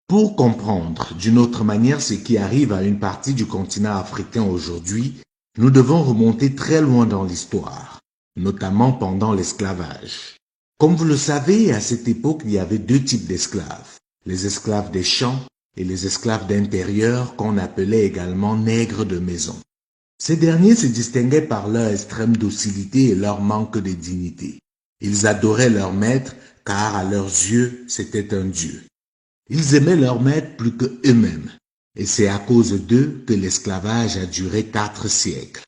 Pour comprendre d'une autre manière ce qui arrive à une partie du continent africain aujourd'hui, nous devons remonter très loin dans l'histoire, notamment pendant l'esclavage. Comme vous le savez, à cette époque, il y avait deux types d'esclaves, les esclaves des champs et les esclaves d'intérieur qu'on appelait également nègres de maison. Ces derniers se distinguaient par leur extrême docilité et leur manque de dignité. Ils adoraient leur maître car à leurs yeux, c'était un dieu. Ils aimaient leur maître plus que eux-mêmes, et c'est à cause d'eux que l'esclavage a duré 4 siècles.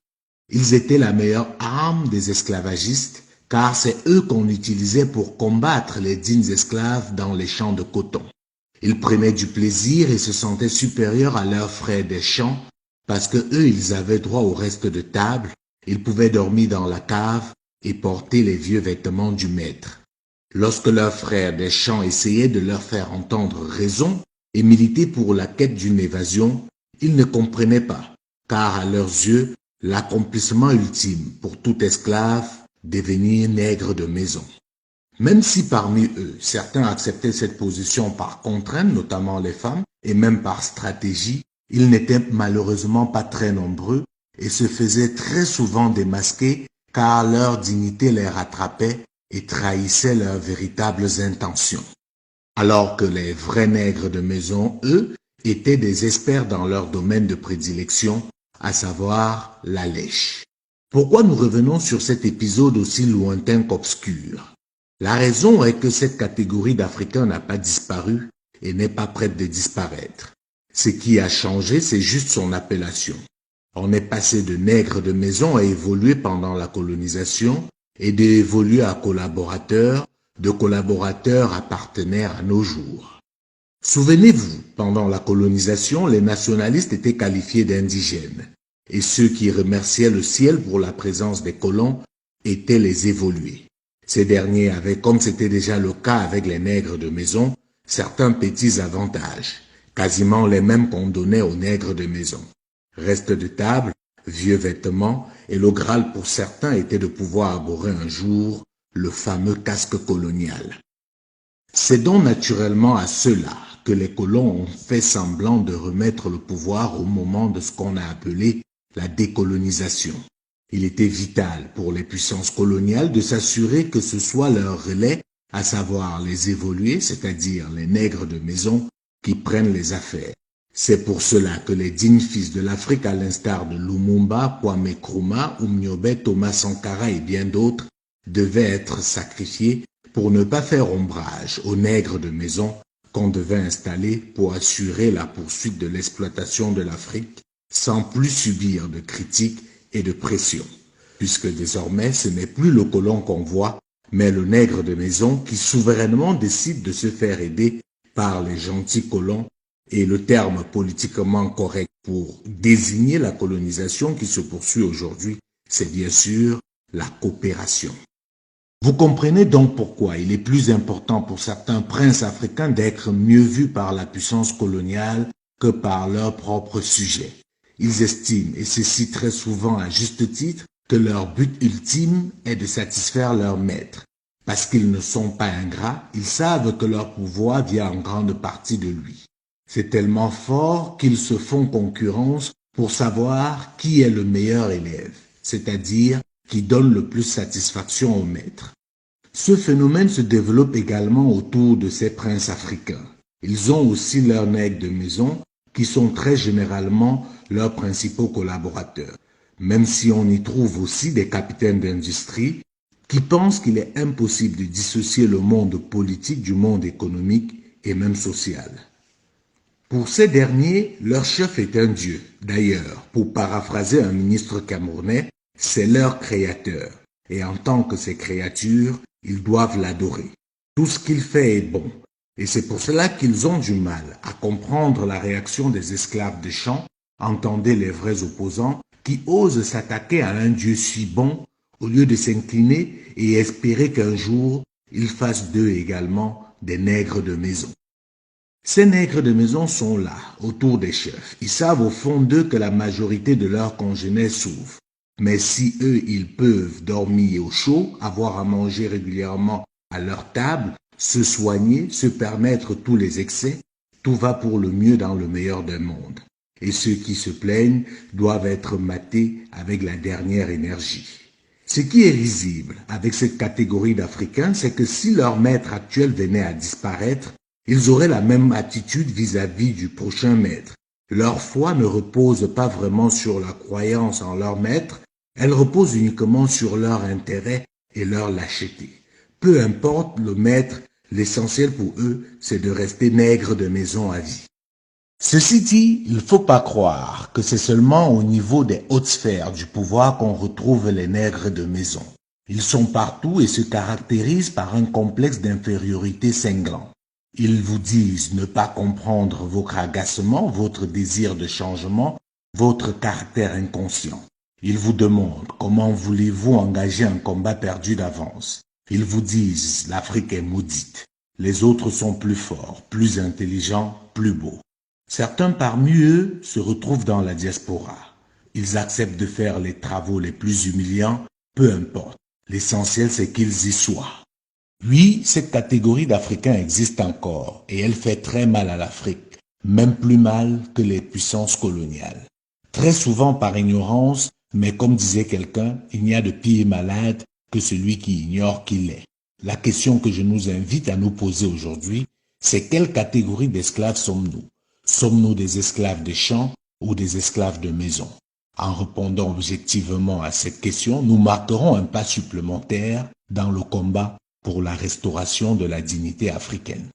Ils étaient la meilleure arme des esclavagistes, car c'est eux qu'on utilisait pour combattre les dignes esclaves dans les champs de coton. Ils prenaient du plaisir et se sentaient supérieurs à leurs frères des champs, parce que eux, ils avaient droit au reste de table, ils pouvaient dormir dans la cave et porter les vieux vêtements du maître. Lorsque leurs frères des champs essayaient de leur faire entendre raison et militer pour la quête d'une évasion, ils ne comprenaient pas, car à leurs yeux, l'accomplissement ultime pour tout esclave, devenir nègre de maison. Même si parmi eux, certains acceptaient cette position par contrainte, notamment les femmes, et même par stratégie, ils n'étaient malheureusement pas très nombreux et se faisaient très souvent démasquer car leur dignité les rattrapait et trahissait leurs véritables intentions. Alors que les vrais nègres de maison, eux, étaient des experts dans leur domaine de prédilection, à savoir la lèche. Pourquoi nous revenons sur cet épisode aussi lointain qu'obscur? La raison est que cette catégorie d'Africains n'a pas disparu et n'est pas prête de disparaître. Ce qui a changé, c'est juste son appellation. On est passé de nègres de maison à évoluer pendant la colonisation et d'évoluer à collaborateurs, de collaborateurs à partenaires à nos jours. Souvenez-vous, pendant la colonisation, les nationalistes étaient qualifiés d'indigènes et ceux qui remerciaient le ciel pour la présence des colons étaient les évolués. Ces derniers avaient, comme c'était déjà le cas avec les nègres de maison, certains petits avantages, quasiment les mêmes qu'on donnait aux nègres de maison. Reste de table, vieux vêtements, et le Graal pour certains était de pouvoir arborer un jour le fameux casque colonial. C'est donc naturellement à ceux-là que les colons ont fait semblant de remettre le pouvoir au moment de ce qu'on a appelé la décolonisation. Il était vital pour les puissances coloniales de s'assurer que ce soit leur relais, à savoir les évolués, c'est-à-dire les nègres de maison, qui prennent les affaires. C'est pour cela que les dignes fils de l'Afrique, à l'instar de Lumumba, Kwame Nkrumah, Umnyobe, Thomas Sankara et bien d'autres, devaient être sacrifiés pour ne pas faire ombrage aux nègres de maison qu'on devait installer pour assurer la poursuite de l'exploitation de l'Afrique sans plus subir de critiques et de pression, puisque désormais ce n'est plus le colon qu'on voit, mais le nègre de maison qui souverainement décide de se faire aider par les gentils colons, et le terme politiquement correct pour désigner la colonisation qui se poursuit aujourd'hui, c'est bien sûr la coopération. Vous comprenez donc pourquoi il est plus important pour certains princes africains d'être mieux vus par la puissance coloniale que par leurs propres sujets. Ils estiment, et ceci très souvent à juste titre, que leur but ultime est de satisfaire leur maître. Parce qu'ils ne sont pas ingrats, ils savent que leur pouvoir vient en grande partie de lui. C'est tellement fort qu'ils se font concurrence pour savoir qui est le meilleur élève, c'est-à-dire qui donne le plus satisfaction au maître. Ce phénomène se développe également autour de ces princes africains. Ils ont aussi leurs nègres de maison qui sont très généralement leurs principaux collaborateurs, même si on y trouve aussi des capitaines d'industrie qui pensent qu'il est impossible de dissocier le monde politique du monde économique et même social. Pour ces derniers, leur chef est un dieu. D'ailleurs, pour paraphraser un ministre camerounais, c'est leur créateur. Et en tant que ses créatures, ils doivent l'adorer. Tout ce qu'il fait est bon. Et c'est pour cela qu'ils ont du mal à comprendre la réaction des esclaves des champs, entendez les vrais opposants, qui osent s'attaquer à un dieu si bon au lieu de s'incliner et espérer qu'un jour, il fasse d'eux également des nègres de maison. Ces nègres de maison sont là, autour des chefs. Ils savent au fond d'eux que la majorité de leurs congénères souffrent. Mais si eux, ils peuvent dormir au chaud, avoir à manger régulièrement à leur table, se soigner, se permettre tous les excès, Tout va pour le mieux dans le meilleur des mondes. Et ceux qui se plaignent doivent être matés avec la dernière énergie. Ce qui est risible avec cette catégorie d'Africains, c'est que si leur maître actuel venait à disparaître, ils auraient la même attitude vis-à-vis du prochain maître. Leur foi ne repose pas vraiment sur la croyance en leur maître, elle repose uniquement sur leur intérêt et leur lâcheté. Peu importe le maître, l'essentiel pour eux, c'est de rester nègres de maison à vie. Ceci dit, il ne faut pas croire que c'est seulement au niveau des hautes sphères du pouvoir qu'on retrouve les nègres de maison. Ils sont partout et se caractérisent par un complexe d'infériorité cinglant. Ils vous disent ne pas comprendre votre agacement, votre désir de changement, votre caractère inconscient. Ils vous demandent comment voulez-vous engager un combat perdu d'avance. Ils vous disent l'Afrique est maudite. Les autres sont plus forts, plus intelligents, plus beaux. Certains parmi eux se retrouvent dans la diaspora. Ils acceptent de faire les travaux les plus humiliants, peu importe. L'essentiel c'est qu'ils y soient. Oui, cette catégorie d'Africains existe encore et elle fait très mal à l'Afrique, même plus mal que les puissances coloniales. Très souvent par ignorance, mais comme disait quelqu'un, il n'y a de pire malade que celui qui ignore qu'il est. La question que je nous invite à nous poser aujourd'hui, c'est quelle catégorie d'esclaves sommes-nous? Sommes-nous des esclaves des champs ou des esclaves de maison? En répondant objectivement à cette question, nous marquerons un pas supplémentaire dans le combat pour la restauration de la dignité africaine.